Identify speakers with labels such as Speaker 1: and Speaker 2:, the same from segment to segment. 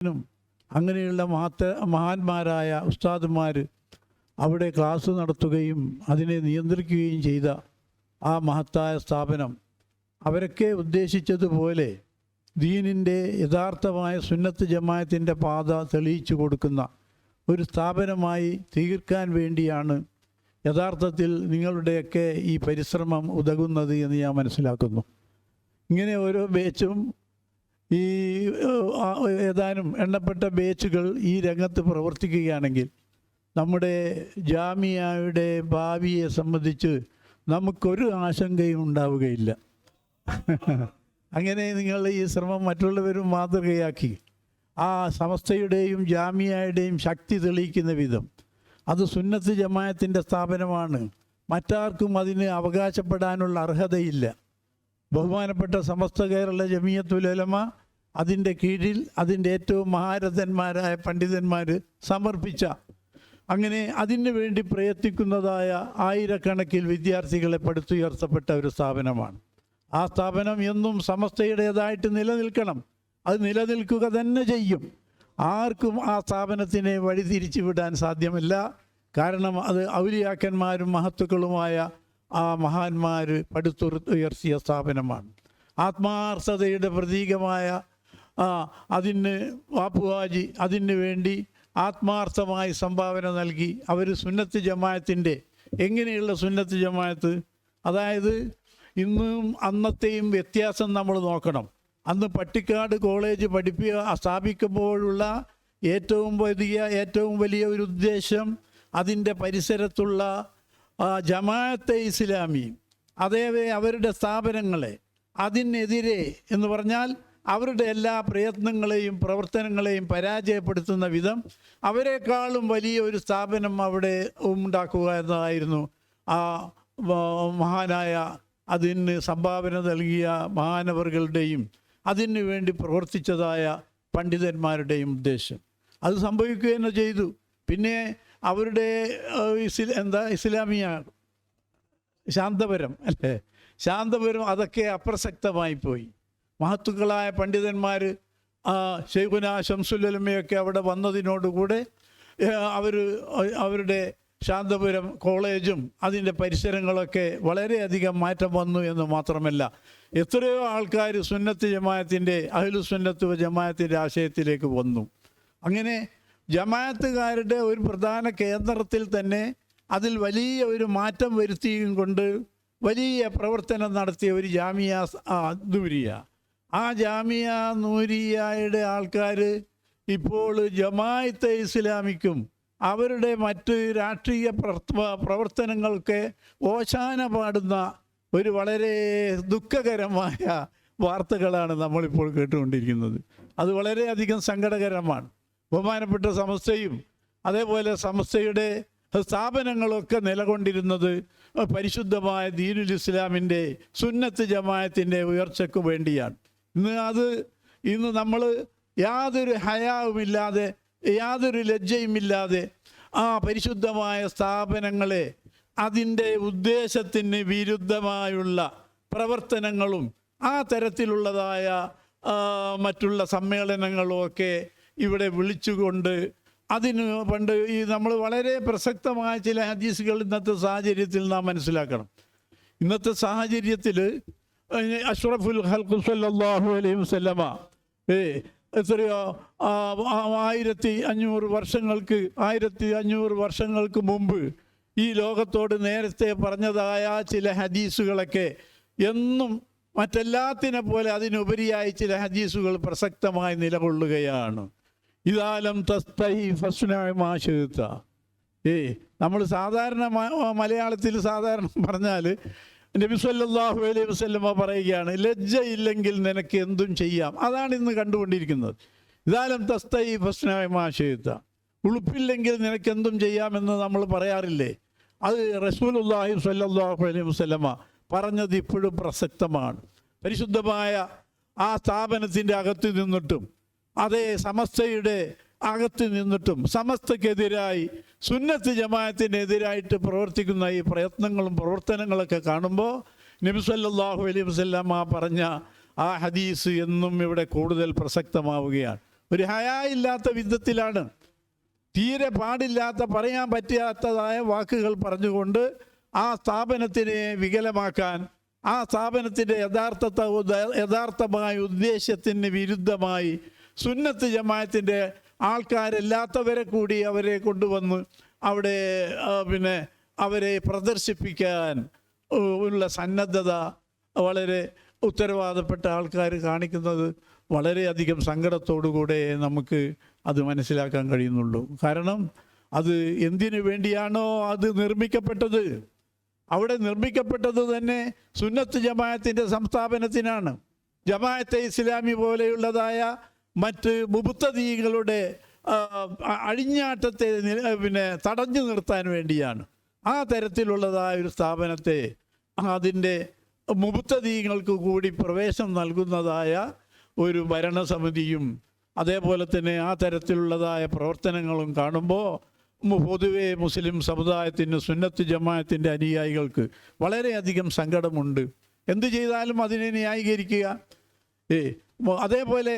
Speaker 1: അങ്ങനെയുള്ള മഹാന്മാരായ ഉസ്താദുമാർ അവിടെ ക്ലാസ് നടത്തുകയും അതിനെ നിയന്ത്രിക്കുകയും ചെയ്ത ആ മഹത്തായ സ്ഥാപനം അവരൊക്കെ ഉദ്ദേശിച്ചതുപോലെ ദീനിൻ്റെ യഥാർത്ഥമായ സുന്നത്ത് ജമാഅത്തിൻ്റെ പാത തെളിയിച്ചു കൊടുക്കുന്ന ഒരു സ്ഥാപനമായി തീർക്കാൻ വേണ്ടിയാണ് യഥാർത്ഥത്തിൽ നിങ്ങളുടെയൊക്കെ ഈ പരിശ്രമം ഉതകുന്നത് എന്ന് ഞാൻ മനസ്സിലാക്കുന്നു. ഇങ്ങനെ ഓരോ ബാച്ചും ഈ ഏതാനും എണ്ണപ്പെട്ട ബാച്ചുകൾ ഈ രംഗത്ത് പ്രവർത്തിക്കുകയാണെങ്കിൽ നമ്മുടെ ജാമിയയുടെ ഭാവിയെ സംബന്ധിച്ച് നമുക്കൊരു ആശങ്കയും ഉണ്ടാവുകയില്ല. അങ്ങനെ നിങ്ങൾ ഈ ശ്രമം മറ്റുള്ളവരും മാതൃകയാക്കി ആ സമസ്തയുടെയും ജാമിയയുടെയും ശക്തി തെളിയിക്കുന്ന വിധം അത് സുന്നത്ത് ജമാഅത്തിൻ്റെ സ്ഥാപനമാണ്, മറ്റാർക്കും അതിന് അവകാശപ്പെടാനുള്ള അർഹതയില്ല. ബഹുമാനപ്പെട്ട സമസ്ത കേരള ജമിയത്തുൽ ഉലമ അതിൻ്റെ കീഴിൽ അതിൻ്റെ ഏറ്റവും മഹാരഥന്മാരായ പണ്ഡിതന്മാർ സമർപ്പിച്ച, അങ്ങനെ അതിനു വേണ്ടി പ്രയത്നിക്കുന്നതായ ആയിരക്കണക്കിൽ വിദ്യാർത്ഥികളെ പടുത്തുയർത്തപ്പെട്ട ഒരു സ്ഥാപനമാണ്. ആ സ്ഥാപനം എന്നും സമസ്തയുടേതായിട്ട് നിലനിൽക്കണം. അത് നിലനിൽക്കുക തന്നെ ചെയ്യും. ആർക്കും ആ സ്ഥാപനത്തിനെ വഴിതിരിച്ചു വിടാൻ സാധ്യമല്ല. കാരണം അത് ഔലിയാക്കന്മാരും മഹത്തുക്കളുമായ ആ മഹാന്മാർ പടുത്തുയർത്തിയ സ്ഥാപനമാണ്. ആത്മാർത്ഥതയുടെ പ്രതീകമായ അതിന് വാപ്പുഹാജി അതിന് വേണ്ടി ആത്മാർത്ഥമായി സംഭാവന നൽകി. അവർ സുന്നത്ത് ജമാഅത്തിൻ്റെ എങ്ങനെയുള്ള സുന്നത്ത് ജമാഅത്ത്, അതായത് ഇന്നും അന്നത്തെയും വ്യത്യാസം നമ്മൾ നോക്കണം. അന്ന് പട്ടിക്കാട് കോളേജ് സ്ഥാപിക്കുമ്പോഴുള്ള ഏറ്റവും വലിയ ഒരു ഉദ്ദേശം അതിൻ്റെ പരിസരത്തുള്ള ജമാഅത്തെ ഇസ്ലാമി അതേവേ അവരുടെ സ്ഥാപനങ്ങളെ അതിനെതിരെ എന്ന് പറഞ്ഞാൽ അവരുടെ എല്ലാ പ്രയത്നങ്ങളെയും പ്രവർത്തനങ്ങളെയും പരാജയപ്പെടുത്തുന്ന വിധം അവരെക്കാളും വലിയ ഒരു സ്ഥാപനം അവിടെ ഉണ്ടാക്കുക എന്നതായിരുന്നു ആ മഹാനായ അതിന് സംഭാവന നൽകിയ മഹാനവറുകളുടെയും അതിനു വേണ്ടി പ്രവർത്തിച്ചതായ പണ്ഡിതന്മാരുടെയും ഉദ്ദേശം. അത് സംഭവിക്കുക തന്നെ ചെയ്തു. പിന്നെ അവരുടെ ഇസ്ലാമിയ ശാന്തപരം അല്ലേ, ശാന്തപരം അതൊക്കെ അപ്രസക്തമായി പോയി. മഹത്തുക്കളായ പണ്ഡിതന്മാർ ശൈഖുന ശംസുൽ ഉലമയൊക്കെ അവിടെ വന്നതിനോടുകൂടെ അവരുടെ ശാന്തപുരം കോളേജും അതിൻ്റെ പരിസരങ്ങളൊക്കെ വളരെയധികം മാറ്റം വന്നു എന്ന് മാത്രമല്ല, എത്രയോ ആൾക്കാർ സുന്നത്ത് ജമാഅത്തിൻ്റെ അഹ്ലു സുന്നത്ത് ജമാഅത്തിൻ്റെ ആശയത്തിലേക്ക് വന്നു. അങ്ങനെ ജമാഅത്തുകാരുടെ ഒരു പ്രധാന കേന്ദ്രത്തിൽ തന്നെ അതിൽ വലിയ ഒരു മാറ്റം വരുത്തിയും കൊണ്ട് വലിയ പ്രവർത്തനം നടത്തിയ ഒരു ജാമിയ നൂരിയ. ആ ജാമിയ നൂരിയയുടെ ആൾക്കാർ ഇപ്പോൾ ജമാഅത്തെ ഇസ്ലാമിക്കും അവരുടെ മറ്റ് രാഷ്ട്രീയ പ്രവർത്തനങ്ങൾക്ക് ഓശാന പാടുന്ന ഒരു വളരെ ദുഃഖകരമായ വാർത്തകളാണ് നമ്മളിപ്പോൾ കേട്ടുകൊണ്ടിരിക്കുന്നത്. അത് വളരെയധികം സങ്കടകരമാണ്. ബഹുമാനപ്പെട്ട സമസ്തയും അതേപോലെ സമസ്തയുടെ സ്ഥാപനങ്ങളൊക്കെ നിലകൊണ്ടിരുന്നത് പരിശുദ്ധമായ ദീനുൽ ഇസ്ലാമിൻ്റെ സുന്നത്ത് ജമാഅത്തിൻ്റെ ഉയർച്ചയ്ക്ക് വേണ്ടിയാണ്. ഇന്ന് നമ്മൾ യാതൊരു ഹയാവുമില്ലാതെ യാതൊരു ലജ്ജയുമില്ലാതെ ആ പരിശുദ്ധമായ സ്ഥാപനങ്ങളെ അതിൻ്റെ ഉദ്ദേശത്തിന് വിരുദ്ധമായുള്ള പ്രവർത്തനങ്ങളും ആ തരത്തിലുള്ളതായ മറ്റുള്ള സമ്മേളനങ്ങളുമൊക്കെ ഇവിടെ വിളിച്ചുകൊണ്ട് അതിന് പണ്ട് നമ്മൾ വളരെ പ്രസക്തമായ ചില ഹദീസുകൾ ഇന്നത്തെ സാഹചര്യത്തിൽ നാം മനസ്സിലാക്കണം. ഇന്നത്തെ സാഹചര്യത്തിൽ അഷ്റഫുൽ ഖൽഖ് സല്ലല്ലാഹു അലൈഹി വസല്ലമ എത്രയോ 1500 വർഷങ്ങൾക്ക് മുമ്പ് ഈ ലോകത്തോട് നേരത്തെ പറഞ്ഞതായ ചില ഹദീസുകളൊക്കെ എന്നും മറ്റെല്ലാത്തിനെ പോലെ അതിനുപരിയായി ചില ഹദീസുകൾ പ്രസക്തമായി നിലകൊള്ളുകയാണ്. ഇതാലം തസ്തഹി ഫസ്നാഇ മാ ശിഅ്ത. നമ്മൾ സാധാരണ മലയാളത്തിൽ സാധാരണ പറഞ്ഞാൽ നബി സല്ലല്ലാഹു അലൈഹി വസല്ലമ പറയുകയാണ്, ലജ്ജയില്ലെങ്കിൽ നിനക്ക് എന്തും ചെയ്യാം. അതാണ് ഇന്ന് കണ്ടുകൊണ്ടിരിക്കുന്നത്. ഇതാലം തസ്തഹി ഫസ്നാഇ മാ ശിഅ്ത. ഉളുപ്പില്ലെങ്കിൽ നിനക്ക് എന്തും ചെയ്യാമെന്ന് നമ്മൾ പറയാറില്ലേ? അത് റസൂലുള്ളാഹി സ്വല്ലല്ലാഹു അലൈഹി വസല്ലമ പറഞ്ഞത് ഇപ്പോഴും പ്രസക്തമാണ്. പരിശുദ്ധമായ ആ സ്ഥാപനത്തിൻ്റെ അകത്ത് നിന്നിട്ടും അതേ സമസ്തയുടെ അകത്ത് നിന്നിട്ടും സമസ്തക്കെതിരായി സുന്നത്ത് ജമാഅത്തിനെതിരായിട്ട് പ്രവർത്തിക്കുന്ന ഈ പ്രയത്നങ്ങളും പ്രവർത്തനങ്ങളൊക്കെ കാണുമ്പോൾ നബി സല്ലല്ലാഹു അലൈഹി വസല്ലമ പറഞ്ഞ ആ ഹദീസ് എന്നും ഇവിടെ കൂടുതൽ പ്രസക്തമാവുകയാണ്. ഒരു ഹയാ ഇല്ലാത്ത വിധത്തിലാണ്, തീരെ പാടില്ലാത്ത പറയാൻ പറ്റാത്തതായ വാക്കുകൾ പറഞ്ഞുകൊണ്ട് ആ സ്ഥാപനത്തിനെ വികലമാക്കാൻ, ആ സ്ഥാപനത്തിൻ്റെ യഥാർത്ഥമായ ഉദ്ദേശത്തിന് വിരുദ്ധമായി സുന്നത്ത് ജമാഅത്തിൻ്റെ ആൾക്കാരല്ലാത്തവരെ കൂടി അവരെ കൊണ്ടുവന്ന് അവിടെ അവരെ പ്രദർശിപ്പിക്കാൻ ഉള്ള സന്നദ്ധത വളരെ ഉത്തരവാദപ്പെട്ട ആൾക്കാർ കാണിക്കുന്നത് വളരെയധികം സങ്കടത്തോടുകൂടെ നമുക്ക് അത് മനസ്സിലാക്കാൻ കഴിയുന്നുള്ളൂ. കാരണം അത് എന്തിനു വേണ്ടിയാണോ അത് നിർമ്മിക്കപ്പെട്ടത്, അവിടെ നിർമ്മിക്കപ്പെട്ടത് തന്നെ സുന്നത്ത് ജമാഅത്തിൻ്റെ സംസ്ഥാപനത്തിനാണ്. ജമാഅത്തെ ഇസ്ലാമി പോലെയുള്ളതായ മറ്റ് മുബത്തദീങ്ങളുടെ അഴിഞ്ഞാട്ടത്തെ തടഞ്ഞു നിർത്താൻ വേണ്ടിയാണ്. ആ തരത്തിലുള്ളതായ ഒരു സ്ഥാപനത്തെ അതിൻ്റെ മുബത്തദീങ്ങൾക്ക് കൂടി പ്രവേശനം നൽകുന്നതായ ഒരു ഭരണസമിതിയും അതേപോലെ തന്നെ ആ തരത്തിലുള്ളതായ പ്രവർത്തനങ്ങളും കാണുമ്പോൾ പൊതുവെ മുസ്ലിം സമുദായത്തിന്, സുന്നത്ത് ജമാഅത്തിൻ്റെ അനുയായികൾക്ക് വളരെയധികം സങ്കടമുണ്ട്. എന്തു ചെയ്താലും അതിനെ ന്യായീകരിക്കുക. അതേപോലെ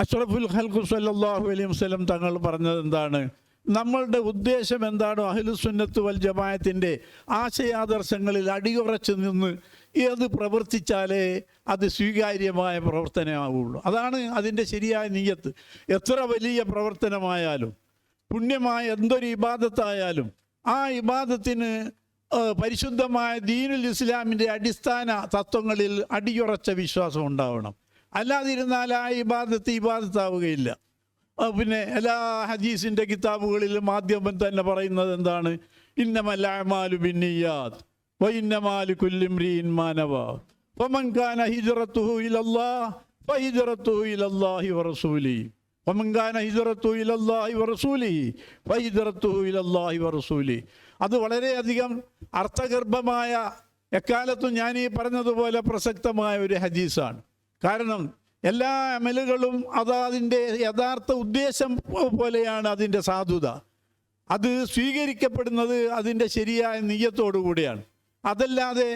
Speaker 1: അഷ്റഫുൽ ഖൽഖ് സല്ലല്ലാഹു അലൈഹി വസല്ലം തങ്ങൾ പറഞ്ഞത് എന്താണ്? നമ്മളുടെ ഉദ്ദേശം എന്താണോ അഹ്ലുസുന്നത്ത് വൽ ജമാഅത്തിൻ്റെ ആശയാദർശങ്ങളിൽ അടിയുറച്ച് നിന്ന് അത് പ്രവർത്തിച്ചാലേ അത് സ്വീകാര്യമായ പ്രവർത്തനമാവുള്ളൂ. അതാണ് അതിൻ്റെ ശരിയായ നിയ്യത്ത്. എത്ര വലിയ പ്രവർത്തനമായാലും, പുണ്യമായ എന്തൊരു ഇബാദത്തായാലും, ആ ഇബാദത്തിന് പരിശുദ്ധമായ ദീനുൽ ഇസ്ലാമിൻ്റെ അടിസ്ഥാന തത്വങ്ങളിൽ അടിയുറച്ച വിശ്വാസം ഉണ്ടാവണം. അല്ലാതിരുന്നാൽ ആ ഇബാദത്താവുകയില്ല. എല്ലാ ഹദീസിൻ്റെ കിതാബുകളിലും ആദ്യം തന്നെ പറയുന്നത് എന്താണ്? ഇന്നമൽ അഅ്മാലു ബിന്നിയ്യാത്ത് വഇന്നമാ ലികുല്ലി ഇംറിഇൻ മാ നവാ ഫമൻ കാന ഹിജ്റത്തുഹു ഇലല്ലാഹ് ഫഹിജ്റത്തുഹു ഇലല്ലാഹി വറസൂലിഹി വമൻ കാന ഹിജ്റത്തുഹു ഇലല്ലാഹി വറസൂലിഹി ഫഹിജ്റത്തുഹു ഇലല്ലാഹി വറസൂലിഹി. അത് വളരെയധികം അർത്ഥഗർഭമായ, എക്കാലത്തും ഞാൻ ഈ പറഞ്ഞതുപോലെ പ്രസക്തമായ ഒരു ഹദീസാണ്. കാരണം എല്ലാ അമലുകളും അതിൻ്റെ യഥാർത്ഥ ഉദ്ദേശം പോലെയാണ് അതിൻ്റെ സാധുത. അത് സ്വീകരിക്കപ്പെടുന്നത് അതിൻ്റെ ശരിയായ നിയ്യത്തോടു കൂടിയാണ്. അതല്ലാതെ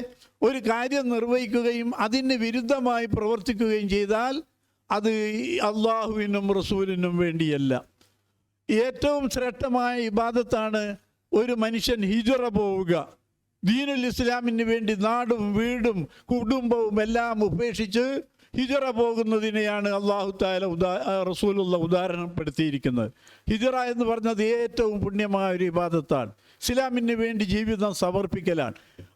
Speaker 1: ഒരു കാര്യം നിർവഹിക്കുകയും അതിന് വിരുദ്ധമായി പ്രവർത്തിക്കുകയും ചെയ്താൽ അത് അള്ളാഹുവിനും റസൂലിനും വേണ്ടിയല്ല. ഏറ്റവും ശ്രേഷ്ഠമായ ഇബാദത്താണ് ഒരു മനുഷ്യൻ ഹിജ്റ പോവുക, ദീനുൽ ഇസ്ലാമിന് വേണ്ടി നാടും വീടും കുടുംബവും എല്ലാം ഉപേക്ഷിച്ച് ഹിജ്റ പോകുന്നതിനെയാണ് അല്ലാഹു തആല റസൂലുള്ള ഉദാഹരണപ്പെടുത്തിയിരിക്കുന്നത്. ഹിജ്റ എന്ന് പറഞ്ഞത് ഏറ്റവും പുണ്യമായ ഒരു ഇബാദത്താണ്. ഇസ്ലാമിന് വേണ്ടി ജീവിതം സമർപ്പിക്കലാണ്.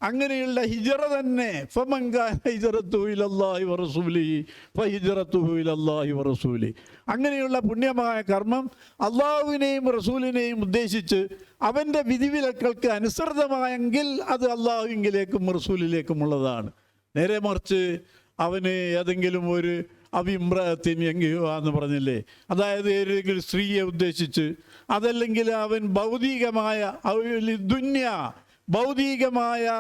Speaker 1: അങ്ങനെയുള്ള ഹിജ്റ തന്നെ ഫമൻ കാന ഹിജ്റത്തുഹു ഇലല്ലാഹി വറസൂലിഹി ഫഹിജ്റത്തുഹു ഇലല്ലാഹി വറസൂലിഹി. അങ്ങനെയുള്ള പുണ്യമായ കർമ്മം അള്ളാഹുവിനെയും റസൂലിനെയും ഉദ്ദേശിച്ച് അവൻ്റെ വിധിവിലക്കൾക്ക് അനുസൃതമായെങ്കിൽ അത് അള്ളാഹുവിലേക്കും റസൂലിലേക്കുമുള്ളതാണ്. നേരെ മറിച്ച് അവന് ഏതെങ്കിലും ഒരു അവിമ്രത്തിന് എങ്കിയോ എന്ന് പറഞ്ഞില്ലേ, അതായത് ഏതെങ്കിലും സ്ത്രീയെ ഉദ്ദേശിച്ച്, അതല്ലെങ്കിൽ അവൻ ഭൗതികമായ ഭൗതികമായ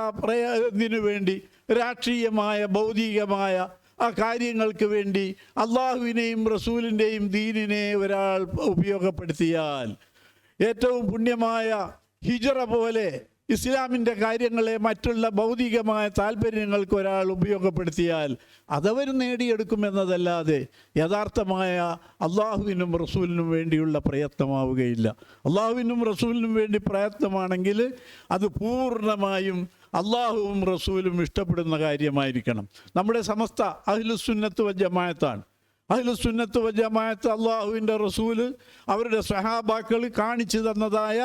Speaker 1: ഇതിനു വേണ്ടി, രാഷ്ട്രീയമായ ഭൗതികമായ ആ കാര്യങ്ങൾക്ക് വേണ്ടി അള്ളാഹുവിനെയും റസൂലിൻ്റെയും ദീനിനെ ഒരാൾ ഉപയോഗപ്പെടുത്തിയാൽ, ഏറ്റവും പുണ്യമായ ഹിജ്റ പോലെ ഇസ്ലാമിൻ്റെ കാര്യങ്ങളെ മറ്റുള്ള ഭൗതികമായ താല്പര്യങ്ങൾക്ക് ഒരാൾ ഉപയോഗപ്പെടുത്തിയാൽ അതവർ നേടിയെടുക്കുമെന്നതല്ലാതെ യഥാർത്ഥമായ അള്ളാഹുവിനും റസൂലിനും വേണ്ടിയുള്ള പ്രയത്നമാവുകയില്ല. അള്ളാഹുവിനും റസൂലിനും വേണ്ടി പ്രയത്നമാണെങ്കിൽ അത് പൂർണ്ണമായും അള്ളാഹുവും റസൂലും ഇഷ്ടപ്പെടുന്ന കാര്യമായിരിക്കണം. നമ്മുടെ സമസ്ത അഹ്ലുസുന്നത്ത് വൽ ജമാഅത്താണ്. അഹ്ലുസുന്നത്ത് വൽ ജമാഅത്ത് അള്ളാഹുവിൻ്റെ റസൂല് അവരുടെ സ്വഹാബാക്കൾ കാണിച്ചു തന്നതായ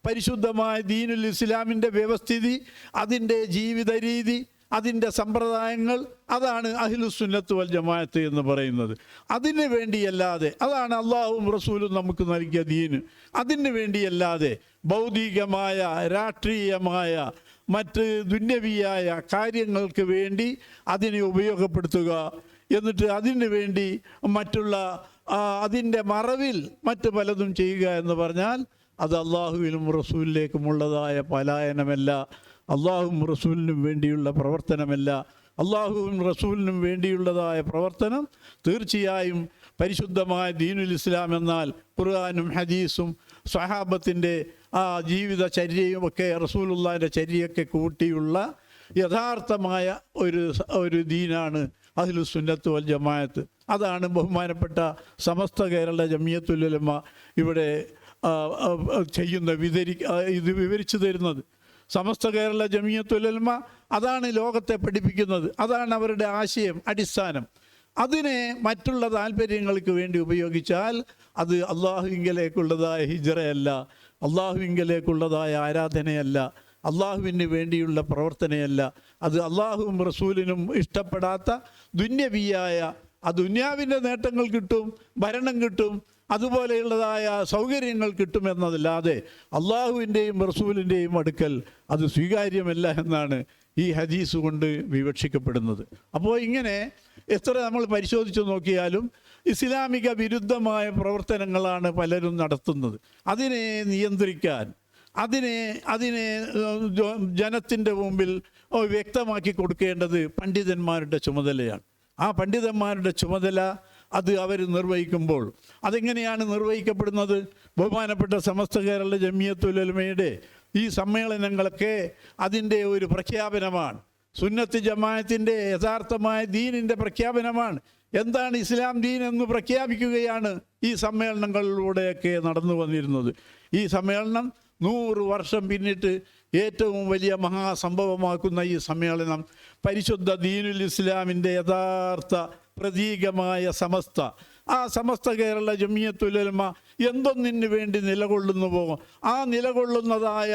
Speaker 1: പരിശുദ്ധമായ ദീനുൽ ഇസ്ലാമിൻ്റെ വ്യവസ്ഥിതി, അതിൻ്റെ ജീവിത രീതി, അതിൻ്റെ സമ്പ്രദായങ്ങൾ, അതാണ് അഹ്ലുസുന്നത്ത് വൽ ജമാഅത്ത് എന്ന് പറയുന്നത്. അതിന് വേണ്ടിയല്ലാതെ, അതാണ് അള്ളാഹുവും റസൂലും നമുക്ക് നൽകിയ ദീന്. അതിന് വേണ്ടിയല്ലാതെ ഭൗതികമായ, രാഷ്ട്രീയമായ, മറ്റ് ദുന്യവിയായ കാര്യങ്ങൾക്ക് വേണ്ടി അതിനെ ഉപയോഗപ്പെടുത്തുക, എന്നിട്ട് അതിന് വേണ്ടി മറ്റുള്ള അതിൻ്റെ മറവിൽ മറ്റ് പലതും ചെയ്യുക എന്ന് പറഞ്ഞാൽ അത് അള്ളാഹുവിനും റസൂലിലേക്കുമുള്ളതായ പലായനമല്ല, അള്ളാഹുവും റസൂലിനും വേണ്ടിയുള്ള പ്രവർത്തനമല്ല. അള്ളാഹുവും റസൂലിനും വേണ്ടിയുള്ളതായ പ്രവർത്തനം തീർച്ചയായും പരിശുദ്ധമായ ദീനുൽ ഇസ്ലാം എന്നാൽ ഖുർആനും ഹദീസും സ്വഹാബത്തിൻ്റെ ആ ജീവിതചര്യയും ഒക്കെ, റസൂലുള്ളാഹിൻ്റെ ചര്യയൊക്കെ കൂട്ടിയുള്ള യഥാർത്ഥമായ ഒരു ദീനാണ്. അഹ്ലുസുന്നത്ത് വൽ ജമാഅത്ത്. അതാണ് ബഹുമാനപ്പെട്ട സമസ്ത കേരള ജമിയത്തുൽ ഉലമ ഇവിടെ ചെയ്യുന്ന ഇത് വിവരിച്ചു തരുന്നത്. സമസ്ത കേരള ജമിയത്തുൽ ഉലമ അതാണ് ലോകത്തെ പഠിപ്പിക്കുന്നത്. അതാണ് അവരുടെ ആശയം, അടിസ്ഥാനം. അതിനെ മറ്റുള്ള താല്പര്യങ്ങൾക്ക് വേണ്ടി ഉപയോഗിച്ചാൽ അത് അള്ളാഹുവിങ്കലേക്കുള്ളതായ ഹിജ്റയല്ല, അള്ളാഹുവിങ്കലേക്കുള്ളതായ ആരാധനയല്ല, അള്ളാഹുവിന് വേണ്ടിയുള്ള പ്രവർത്തനയല്ല. അത് അള്ളാഹുവും റസൂലിനും ഇഷ്ടപ്പെടാത്ത ദുന്യവിയായ, ആ ദുന്യാവിൻ്റെ നേട്ടങ്ങൾ കിട്ടും, ഭരണം കിട്ടും, അതുപോലെയുള്ളതായ സൗകര്യങ്ങൾ കിട്ടുമെന്നതല്ലാതെ അള്ളാഹുവിൻ്റെയും റസൂലിൻ്റെയും അടുക്കൽ അത് സ്വീകാര്യമല്ല എന്നാണ് ഈ ഹദീസ് കൊണ്ട് വിവക്ഷിക്കപ്പെടുന്നത്. അപ്പോൾ ഇങ്ങനെ എത്ര നമ്മൾ പരിശോധിച്ചു നോക്കിയാലും ഇസ്ലാമിക വിരുദ്ധമായ പ്രവർത്തനങ്ങളാണ് പലരും നടത്തുന്നത്. അതിനെ നിയന്ത്രിക്കാൻ, അതിനെ ജനത്തിൻ്റെ മുമ്പിൽ വ്യക്തമാക്കി കൊടുക്കേണ്ടത് പണ്ഡിതന്മാരുടെ ചുമതലയാണ്. ആ പണ്ഡിതന്മാരുടെ ചുമതല അത് അവർ നിർവഹിക്കുമ്പോൾ അതെങ്ങനെയാണ് നിർവഹിക്കപ്പെടുന്നത്? ബഹുമാനപ്പെട്ട സമസ്ത കേരള ജമിയത്തുൽ ഉലമയുടെ ഈ സമ്മേളനങ്ങളൊക്കെ അതിൻ്റെ ഒരു പ്രഖ്യാപനമാണ്. സുന്നത്ത് ജമാഅത്തിൻ്റെ യഥാർത്ഥമായ ദീനിൻ്റെ പ്രഖ്യാപനമാണ്. എന്താണ് ഇസ്ലാം ദീൻ എന്ന് പ്രഖ്യാപിക്കുകയാണ് ഈ സമ്മേളനങ്ങളിലൂടെയൊക്കെ നടന്നു വന്നിരുന്നത്. ഈ സമ്മേളനം 100 വർഷം പിന്നിട്ട് ഏറ്റവും വലിയ മഹാസംഭവമാക്കുന്ന ഈ സമ്മേളനം പരിശുദ്ധ ദീനുൽ ഇസ്ലാമിൻ്റെ യഥാർത്ഥ പ്രതീകമായ സമസ്ത, ആ സമസ്ത കേരള ജമിയത്തുൽ ഉലമ എന്തൊന്നിന് വേണ്ടി നിലകൊള്ളുന്നുവോ ആ നിലകൊള്ളുന്നതായ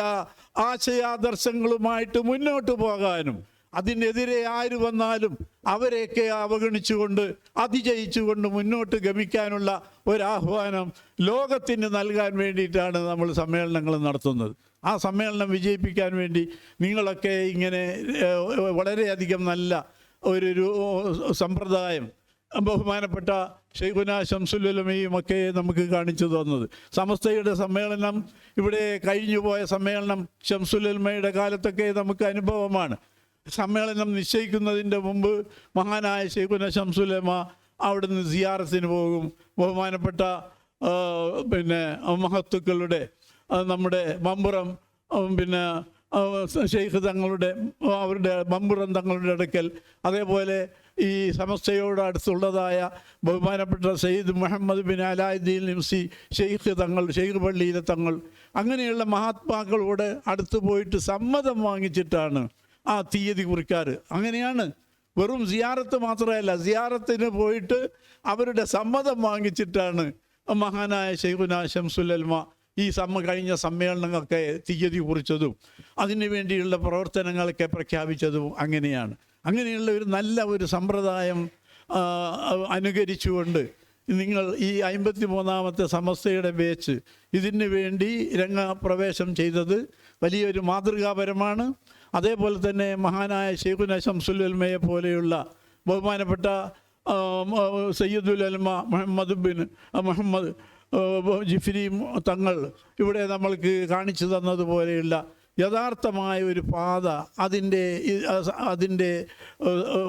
Speaker 1: ആശയാദർശങ്ങളുമായിട്ട് മുന്നോട്ട് പോകാനും അതിനെതിരെ ആര് വന്നാലും അവരെയൊക്കെ അവഗണിച്ചുകൊണ്ട് അതിജയിച്ചുകൊണ്ട് മുന്നോട്ട് ഗമിക്കാനുള്ള ഒരാഹ്വാനം ലോകത്തിന് നൽകാൻ വേണ്ടിയിട്ടാണ് നമ്മൾ സമ്മേളനങ്ങൾ നടത്തുന്നത്. ആ സമ്മേളനം വിജയിപ്പിക്കാൻ വേണ്ടി നിങ്ങളൊക്കെ ഇങ്ങനെ വളരെയധികം നല്ല ഒരു സമ്പ്രദായം ബഹുമാനപ്പെട്ട ശൈഖുനാ ശംസുൽ ഉലമയും ഒക്കെ നമുക്ക് കാണിച്ചു തന്നത്. സമസ്തയുടെ സമ്മേളനം, ഇവിടെ കഴിഞ്ഞുപോയ സമ്മേളനം ശംസുൽ ഉലമയുടെ കാലത്തൊക്കെ നമുക്ക് അനുഭവമാണ്. സമ്മേളനം നിശ്ചയിക്കുന്നതിൻ്റെ മുമ്പ് മഹാനായ ശൈഖുനാ ശംസുൽ ഉലമ അവിടുന്ന് സിയാറത്തിന് പോകും. ബഹുമാനപ്പെട്ട മഹത്തുക്കളുടെ നമ്മുടെ മമ്പുറം ഷെയ്ഖ് തങ്ങളുടെ അവരുടെ മമ്പുറം തങ്ങളുടെ അടുക്കൽ, അതേപോലെ ഈ സമസ്തയോട് അടുത്തുള്ളതായ ബഹുമാനപ്പെട്ട സയ്യിദ് മുഹമ്മദ് ബിൻ അലായുദ്ദീൻ നിംസി ഷെയ്ഖ് തങ്ങൾ, ഷെയ്ഖ് പള്ളിയിലെ തങ്ങൾ, അങ്ങനെയുള്ള മഹാത്മാക്കളോട് അടുത്ത് പോയിട്ട് സമ്മതം വാങ്ങിച്ചിട്ടാണ് ആ തീയതി കുറിക്കാറ്. അങ്ങനെയാണ്. വെറും സിയാറത്ത് മാത്രമല്ല, സിയാറത്തിന് പോയിട്ട് അവരുടെ സമ്മതം വാങ്ങിച്ചിട്ടാണ് മഹാനായ ശൈഖുനാ ശംസുൽ ഉലമ ഈ കഴിഞ്ഞ സമ്മേളനങ്ങളൊക്കെ തീയതി കുറിച്ചതും അതിനു വേണ്ടിയുള്ള പ്രവർത്തനങ്ങളൊക്കെ പ്രഖ്യാപിച്ചതും അങ്ങനെയാണ്. അങ്ങനെയുള്ള ഒരു നല്ല ഒരു സമ്പ്രദായം അനുകരിച്ചുകൊണ്ട് നിങ്ങൾ ഈ 53ാമത്തെ സമസ്തയുടെ ബാച്ച് ഇതിന് വേണ്ടി രംഗപ്രവേശം ചെയ്തത് വലിയൊരു മാതൃകാപരമാണ്. അതേപോലെ തന്നെ മഹാനായ ശൈഖുനാ ശംസുൽ ഉലമയെ പോലെയുള്ള ബഹുമാനപ്പെട്ട സയ്യിദുൽ ഉലമ മുഹമ്മദ് ജിഫ്രി തങ്ങൾ ഇവിടെ നമ്മൾക്ക് കാണിച്ചു തന്നതുപോലെയുള്ള യഥാർത്ഥമായ ഒരു പാത, അതിൻ്റെ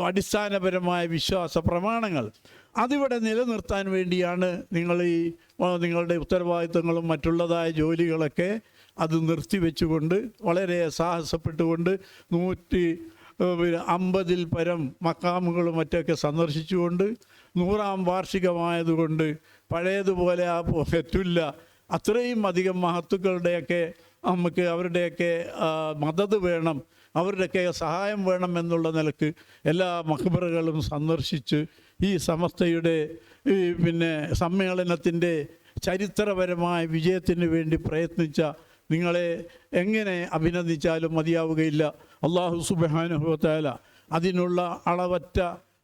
Speaker 1: അടിസ്ഥാനപരമായ വിശ്വാസ പ്രമാണങ്ങൾ അതിവിടെ നിലനിർത്താൻ വേണ്ടിയാണ് നിങ്ങളുടെ ഉത്തരവാദിത്തങ്ങളും മറ്റുള്ളതായ ജോലികളൊക്കെ അത് നിർത്തിവെച്ചുകൊണ്ട് വളരെ സാഹസപ്പെട്ടുകൊണ്ട് 150-ൽ പരം മക്കാമുകളും മറ്റൊക്കെ സന്ദർശിച്ചുകൊണ്ട് 100ാം വാർഷികമായതുകൊണ്ട് പഴയതുപോലെ ആ പറ്റില്ല. അത്രയും അധികം മഹത്തുക്കളുടെയൊക്കെ നമുക്ക് അവരുടെയൊക്കെ മദത് വേണം, അവരുടെയൊക്കെ സഹായം വേണം എന്നുള്ള നിലക്ക് എല്ലാ മഖ്ബറുകളും സന്ദർശിച്ച് ഈ സമസ്തയുടെ സമ്മേളനത്തിൻ്റെ ചരിത്രപരമായ വിജയത്തിന് വേണ്ടി പ്രയത്നിച്ച നിങ്ങളെ എങ്ങനെ അഭിനന്ദിച്ചാലും മതിയാവുകയില്ല. അല്ലാഹു സുബ്ഹാനഹു വ തആല അതിനുള്ള അളവറ്റ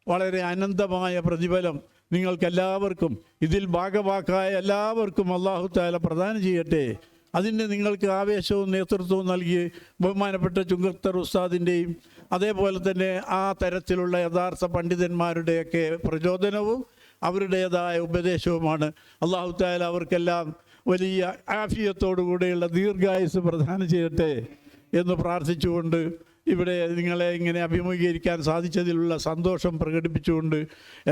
Speaker 1: വളരെ അനന്തമായ പ്രതിഫലം നിങ്ങൾക്കെല്ലാവർക്കും, ഇതിൽ ഭാഗവാക്കായ എല്ലാവർക്കും അല്ലാഹു തആല പ്രദാനം ചെയ്യട്ടെ. അതിന് നിങ്ങൾക്ക് ആവേശവും നേതൃത്വവും നൽകി ബഹുമാനപ്പെട്ട ചുങ്കത്തർ ഉസ്താദിൻ്റെയും അതേപോലെ തന്നെ ആ തരത്തിലുള്ള യഥാർത്ഥ പണ്ഡിതന്മാരുടെയൊക്കെ പ്രചോദനവും അവരുടേതായ ഉപദേശവുമാണ്. അല്ലാഹു തആല അവർക്കെല്ലാം വലിയ ആഫിയത്തോടുകൂടെയുള്ള ദീർഘായുസ് പ്രദാനം ചെയ്യട്ടെ എന്ന് പ്രാർത്ഥിച്ചുകൊണ്ട് ഇവിടെ നിങ്ങളെ ഇങ്ങനെ അഭിമുഖീകരിക്കാൻ സാധിച്ചതിലുള്ള സന്തോഷം പ്രകടിപ്പിച്ചുകൊണ്ട്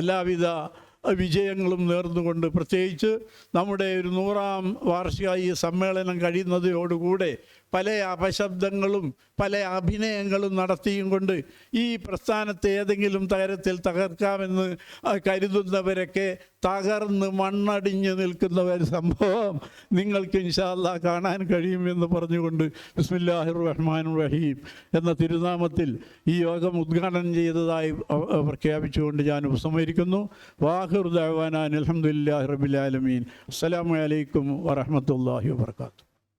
Speaker 1: എല്ലാവിധ വിജയങ്ങളും നേർന്നുകൊണ്ട്, പ്രത്യേകിച്ച് നമ്മുടെ ഒരു 100ാം വാർഷിക ഈ സമ്മേളനം കഴിയുന്നതോടുകൂടെ പല അപശബ്ദങ്ങളും പല അഭിനയങ്ങളും നടത്തിയും കൊണ്ട് ഈ പ്രസ്ഥാനത്തെ ഏതെങ്കിലും തരത്തിൽ തകർക്കാമെന്ന് കരുതുന്നവരൊക്കെ തകർന്ന് മണ്ണടിഞ്ഞ് നിൽക്കുന്ന ഒരു സംഭവം നിങ്ങൾക്ക് ഇൻഷാ അല്ലാഹ് കാണാൻ കഴിയുമെന്ന് പറഞ്ഞുകൊണ്ട് ബിസ്മില്ലാഹിർ റഹ്മാനിർ റഹീം എന്ന തിരുനാമത്തിൽ ഈ യോഗം ഉദ്ഘാടനം ചെയ്തതായി പ്രഖ്യാപിച്ചുകൊണ്ട് ഞാൻ ഉപസംഹരിക്കുന്നു. വാഹിറു ദഅ്വാനാ അൽഹംദുലില്ലാഹി റബ്ബിൽ ആലമീൻ. അസ്സലാമു അലൈക്കും വറഹ്മത്തുള്ളാഹി വബറകാതുഹു.